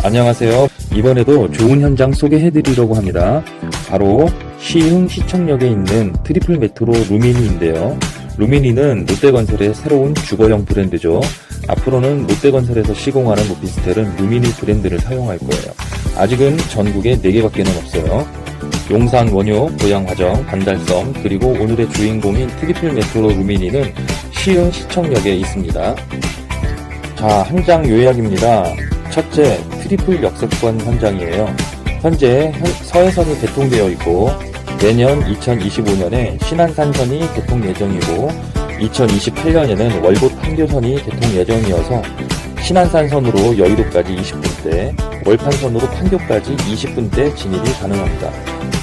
안녕하세요. 이번에도 좋은 현장 소개해드리려고 합니다. 바로 시흥 시청역에 있는 트리플 메트로 루미니인데요. 루미니는 롯데건설의 새로운 주거형 브랜드죠. 앞으로는 롯데건설에서 시공하는 오피스텔은 루미니 브랜드를 사용할 거예요. 아직은 전국에 4개밖에는 없어요. 용산, 원효, 고양화정, 반달섬, 그리고 오늘의 주인공인 트리플 메트로 루미니는 시흥 시청역에 있습니다. 자, 현장 요약입니다. 첫째, 트리플 역세권 현장이에요. 현재 서해선이 개통되어 있고 내년 2025년에 신안산선이 개통 예정이고 2028년에는 월곶 판교선이 개통 예정이어서 신안산선으로 여의도까지 20분대, 월판선으로 판교까지 20분대 진입이 가능합니다.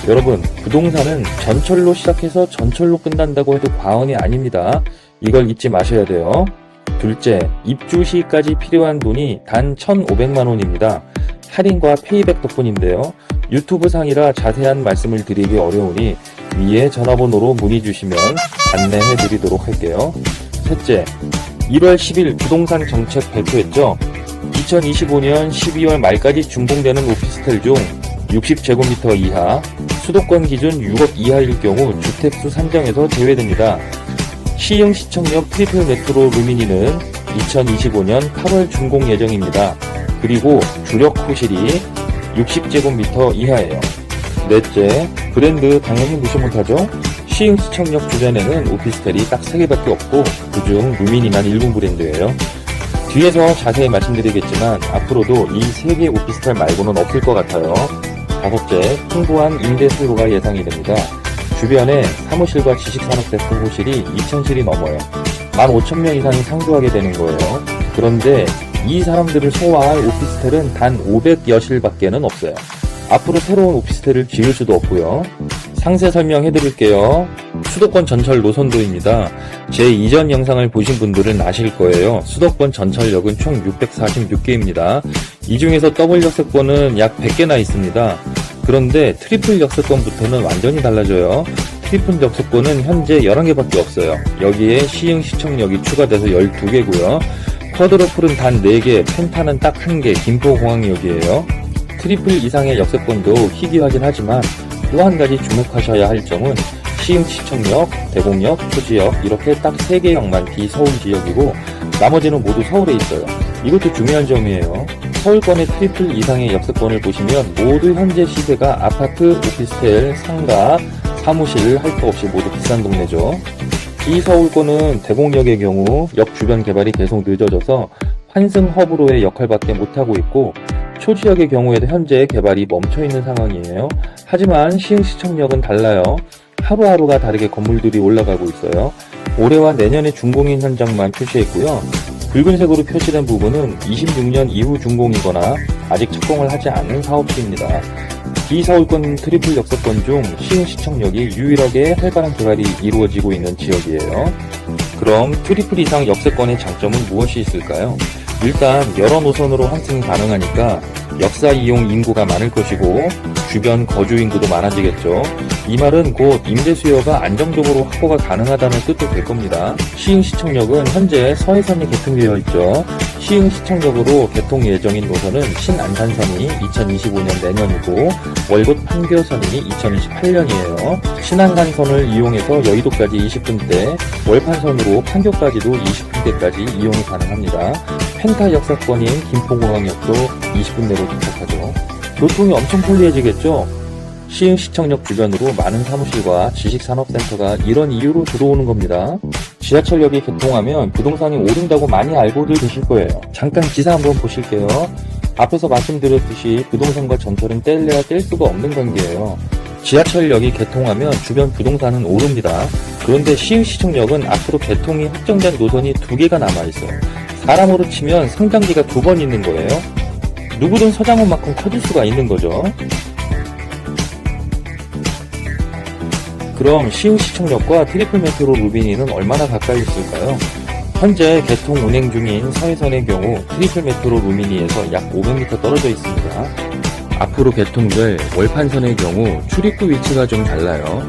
여러분, 부동산은 전철로 시작해서 전철로 끝난다고 해도 과언이 아닙니다. 이걸 잊지 마셔야 돼요. 둘째, 입주 시까지 필요한 돈이 단 1,500만원입니다. 할인과 페이백 덕분인데요. 유튜브 상이라 자세한 말씀을 드리기 어려우니 위에 전화번호로 문의 주시면 안내해 드리도록 할게요. 셋째, 1월 10일 부동산 정책 발표했죠. 2025년 12월 말까지 준공되는 오피스텔 중 60제곱미터 이하, 수도권 기준 6억 이하일 경우 주택수 산정에서 제외됩니다. 시흥 시청역 트리플 메트로 루미니는 2025년 8월 준공 예정입니다. 그리고 주력 호실이 60제곱미터 이하예요. 넷째, 브랜드 당연히 무시 못하죠. 시흥 시청역 주변에는 오피스텔이 딱 3개밖에 없고 그중 루미니만 1군 브랜드예요. 뒤에서 자세히 말씀드리겠지만 앞으로도 이 3개 오피스텔 말고는 없을 것 같아요. 다섯째, 풍부한 임대 수요가 예상이 됩니다. 주변에 사무실과 지식산업센터 호실이 2,000실이 넘어요. 15,000명 이상이 상주하게 되는 거예요. 그런데 이 사람들을 소화할 오피스텔은 단 500여실밖에는 없어요. 앞으로 새로운 오피스텔을 지을 수도 없고요. 상세 설명해 드릴게요. 수도권 전철 노선도입니다. 제 이전 영상을 보신 분들은 아실 거예요. 수도권 전철역은 총 646개입니다. 이 중에서 더블 역세권은 약 100개나 있습니다. 그런데 트리플 역세권부터는 완전히 달라져요. 트리플 역세권은 현재 11개밖에 없어요. 여기에 시흥 시청역이 추가돼서 12개고요. 쿼드러플은 단 4개, 펜타는 딱 1개, 김포공항역이에요. 트리플 이상의 역세권도 희귀하긴 하지만 또 한 가지 주목하셔야 할 점은 시흥 시청역, 대곡역, 초지역 이렇게 딱 3개역만 비서울 지역이고 나머지는 모두 서울에 있어요. 이것도 중요한 점이에요. 서울권의 트리플 이상의 역세권을 보시면 모두 현재 시세가 아파트, 오피스텔, 상가, 사무실 할 거 없이 모두 비싼 동네죠. 비서울권은 대곡역의 경우 역 주변 개발이 계속 늦어져서 환승 허브로의 역할밖에 못하고 있고 초지역의 경우에도 현재 개발이 멈춰있는 상황이에요. 하지만 시흥시청역은 달라요. 하루하루가 다르게 건물들이 올라가고 있어요. 올해와 내년에 준공인 현장만 표시했고요. 붉은색으로 표시된 부분은 26년 이후 준공이거나 아직 착공을 하지 않은 사업지입니다. 비서울권 트리플 역세권 중 시흥시청역이 유일하게 활발한 개발이 이루어지고 있는 지역이에요. 그럼 트리플 이상 역세권의 장점은 무엇이 있을까요? 일단 여러 노선으로 환승이 가능하니까 역사 이용 인구가 많을 것이고 주변 거주 인구도 많아지겠죠. 이 말은 곧 임대 수요가 안정적으로 확보가 가능하다는 뜻도 될 겁니다. 시흥시청역은 현재 서해선이 개통되어 있죠. 시흥시청역으로 개통 예정인 노선은 신안산선이 2025년 내년이고 월곶 판교선이 2028년이에요. 신안산선을 이용해서 여의도까지 20분대, 월판선으로 판교까지도 20분대까지 이용이 가능합니다. 펜타 역사권인 김포공항역도 20분 내로 도착하죠. 교통이 엄청 편리해지겠죠? 시흥시청역 주변으로 많은 사무실과 지식산업센터가 이런 이유로 들어오는 겁니다. 지하철역이 개통하면 부동산이 오른다고 많이 알고들 계실 거예요. 잠깐 기사 한번 보실게요. 앞에서 말씀드렸듯이 부동산과 전철은 뗄래야 뗄 수가 없는 관계예요. 지하철역이 개통하면 주변 부동산은 오릅니다. 그런데 시흥시청역은 앞으로 개통이 확정된 노선이 2개가 남아있어요. 사람으로 치면 성장기가 2번 있는 거예요. 누구든 서장훈만큼 커질 수가 있는 거죠. 그럼 시흥시청역과 트리플 메트로 루미니는 얼마나 가까이 있을까요? 현재 개통 운행 중인 서해선의 경우 트리플 메트로 루미니에서 약 500m 떨어져 있습니다. 앞으로 개통될 월판선의 경우 출입구 위치가 좀 달라요.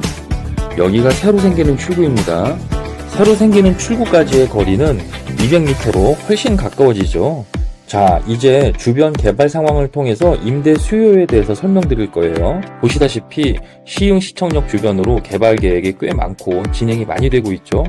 여기가 새로 생기는 출구입니다. 새로 생기는 출구까지의 거리는 200m로 훨씬 가까워지죠. 자, 이제 주변 개발 상황을 통해서 임대 수요에 대해서 설명드릴 거예요. 보시다시피 시흥 시청역 주변으로 개발 계획이 꽤 많고 진행이 많이 되고 있죠.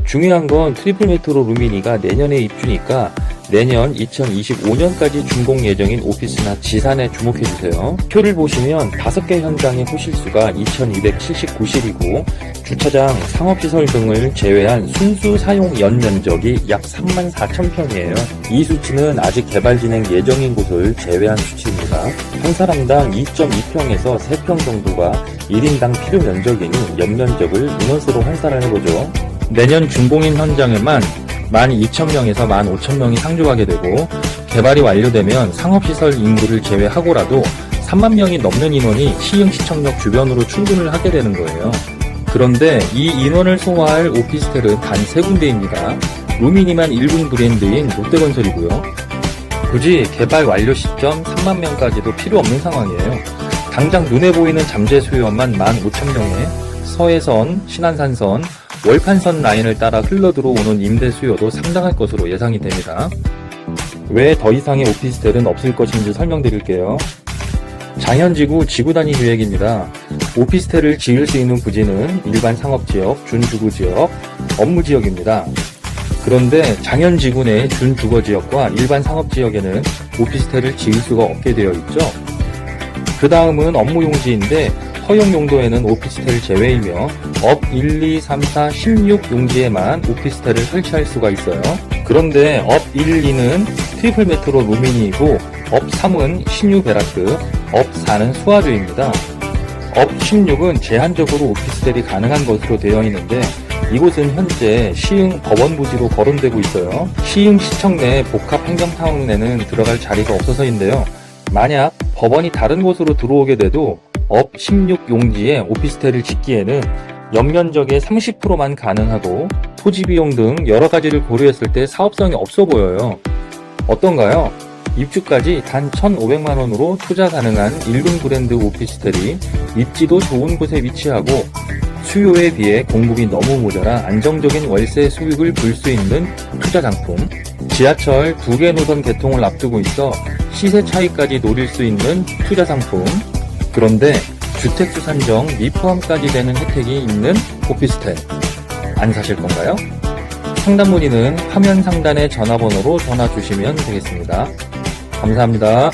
중요한 건 트리플 메트로 루미니가 내년에 입주니까 내년 2025년까지 준공 예정인 오피스나 지산에 주목해주세요. 표를 보시면 5개 현장의 호실수가 2279실이고 주차장, 상업시설 등을 제외한 순수 사용 연면적이 약 34,000평이에요. 이 수치는 아직 개발 진행 예정인 곳을 제외한 수치입니다. 한 사람당 2.2평에서 3평 정도가 1인당 필요 면적이니 연면적을 인원수로 환산을 해보죠. 내년 준공인 현장에만 12,000명에서 15,000명이 상주하게 되고 개발이 완료되면 상업시설 인구를 제외하고라도 3만 명이 넘는 인원이 시흥 시청역 주변으로 출근을 하게 되는 거예요. 그런데 이 인원을 소화할 오피스텔은 단 3군데입니다. 루미니만 1군 브랜드인 롯데건설이고요. 굳이 개발 완료 시점 3만 명까지도 필요 없는 상황이에요. 당장 눈에 보이는 잠재 수요만 15,000명에 서해선, 신안산선, 월판선 라인을 따라 흘러들어오는 임대 수요도 상당할 것으로 예상이 됩니다. 왜 더 이상의 오피스텔은 없을 것인지 설명드릴게요. 장현지구 지구단위 계획입니다. 오피스텔을 지을 수 있는 부지는 일반 상업지역, 준주거지역, 업무지역입니다. 그런데 장현지구 내 준주거지역과 일반 상업지역에는 오피스텔을 지을 수가 없게 되어 있죠. 그 다음은 업무용지인데 허용 용도에는 오피스텔 제외이며 업 1, 2, 3, 4, 16 용지에만 오피스텔을 설치할 수가 있어요. 그런데 업 1, 2는 트리플 메트로 루미니이고 업 3은 신유 베라크, 업 4는 수아주입니다. 업 16은 제한적으로 오피스텔이 가능한 것으로 되어 있는데 이곳은 현재 시흥 법원 부지로 거론되고 있어요. 시흥 시청 내 복합 행정타운 내는 들어갈 자리가 없어서인데요. 만약 법원이 다른 곳으로 들어오게 돼도 업 16 용지에 오피스텔을 짓기에는 연면적의 30%만 가능하고 토지 비용 등 여러 가지를 고려했을 때 사업성이 없어 보여요. 어떤가요? 입주까지 단 1,500만원으로 투자 가능한 1군 브랜드 오피스텔이 입지도 좋은 곳에 위치하고 수요에 비해 공급이 너무 모자라 안정적인 월세 수익을 볼 수 있는 투자 상품. 지하철 2개 노선 개통을 앞두고 있어 시세 차이까지 노릴 수 있는 투자 상품. 그런데 주택수 산정 미포함까지 되는 혜택이 있는 오피스텔. 안 사실 건가요? 상담 문의는 화면 상단의 전화번호로 전화 주시면 되겠습니다. 감사합니다.